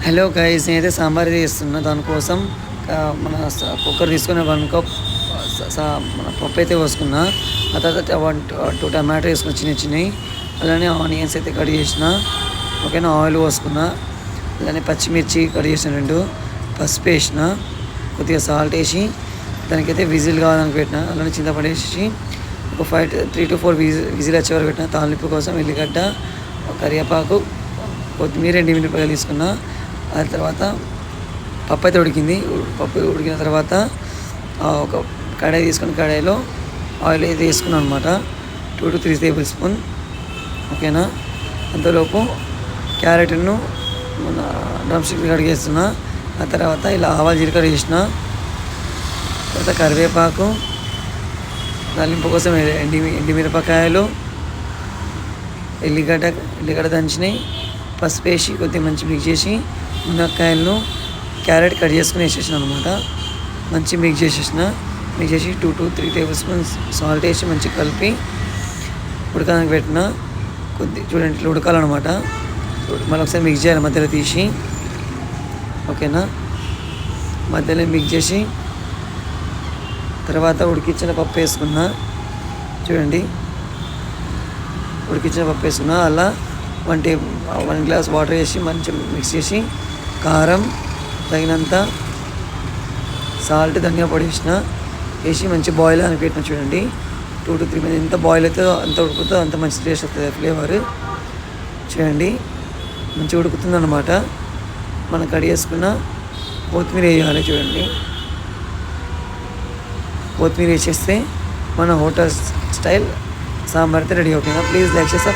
Hello guys, నేనైతే సాంబార్ చేస్తున్నా. దానికోసం మన కుక్కర్ తీసుకుని 1 కప్ మన పప్పు అయితే పోసుకున్నా. ఆ తర్వాత 2 టమాటో వేసుకున్న చిన్న చిన్నవి. అలానే ఆనియన్స్ అయితే కట్ చేసిన. ఓకేనా, ఆయిల్ పోసుకున్నా. అలానే పచ్చిమిర్చి కట్ చేసిన 2, పసుపు వేసిన, కొద్దిగా సాల్ట్ వేసి దానికైతే విజిల్ కావాలని పెట్టిన. అలానే చింతపండు వేసి ఒక 3 to 4 విజిల్ వచ్చే వరకు పెట్టిన. తాలింపు కోసం ఎల్లిగడ్డ, కరివేపాకు, కొత్తిమీర, ఎండుమిరపకాయలు తీసుకున్నా. ఆ తర్వాత పప్పు అయితే ఉడికింది. పప్పు ఉడికిన తర్వాత ఒక కడాయి తీసుకొని కడాయిలో ఆయిల్ అయితే వేసుకున్నాను అనమాట. 2 to 3 టేబుల్ స్పూన్. ఓకేనా, అంతలోపు క్యారెట్ను మన డ్రమ్ స్టిక్ కడిగేస్తున్నా. ఆ తర్వాత ఇలా ఆవాలు జీలకర్ర వేసిన తర్వాత కరివేపాకు, తాలింపు కోసం ఎండిమిరపకాయలు, ఎల్లిగడ్డ దంచినాయి, పసుపు వేసి కొద్దిగా మంచి మిక్స్ చేసి మునక్కాయలను క్యారెట్ కట్ చేసుకుని వేసేసిన అనమాట. మంచి మిక్స్ చేసి 2 to 3 టేబుల్ స్పూన్స్ సాల్ట్ వేసి మంచిగా కలిపి ఉడకడానికి పెట్టిన. చూడండి, ఇట్లా ఉడకాలన్నమాట. మళ్ళీ ఒకసారి మిక్స్ చేయాలి మధ్యలో తీసి. ఓకేనా, మధ్యలో మిక్స్ చేసి తర్వాత ఉడికించిన పప్పు వేసుకున్నా. చూడండి, ఉడికించిన పప్పు వేసుకున్నా. అలా 1 గ్లాస్ వాటర్ వేసి మంచిగా మిక్స్ చేసి కారం తగినంత, సాల్ట్, ధనియా పొడి వేసి మంచి బాయిల్ అని పెట్టిన. చూడండి, 2 to 3 minutes. ఎంత బాయిల్ అవుతుందో అంత ఉడుకుతుందో అంత మంచి టేస్ట్ వస్తుంది, ఫ్లేవర్. చూడండి, మంచిగా ఉడుకుతుంది అన్నమాట. మనం కడిగేసుకున్న కొత్తిమీర వేయాలి. చూడండి, కొత్తిమీర వేసేస్తే మన హోటల్ స్టైల్ సాంబార్ అయితే రెడీ అవుతుంది. ప్లీజ్ లైక్ చేసి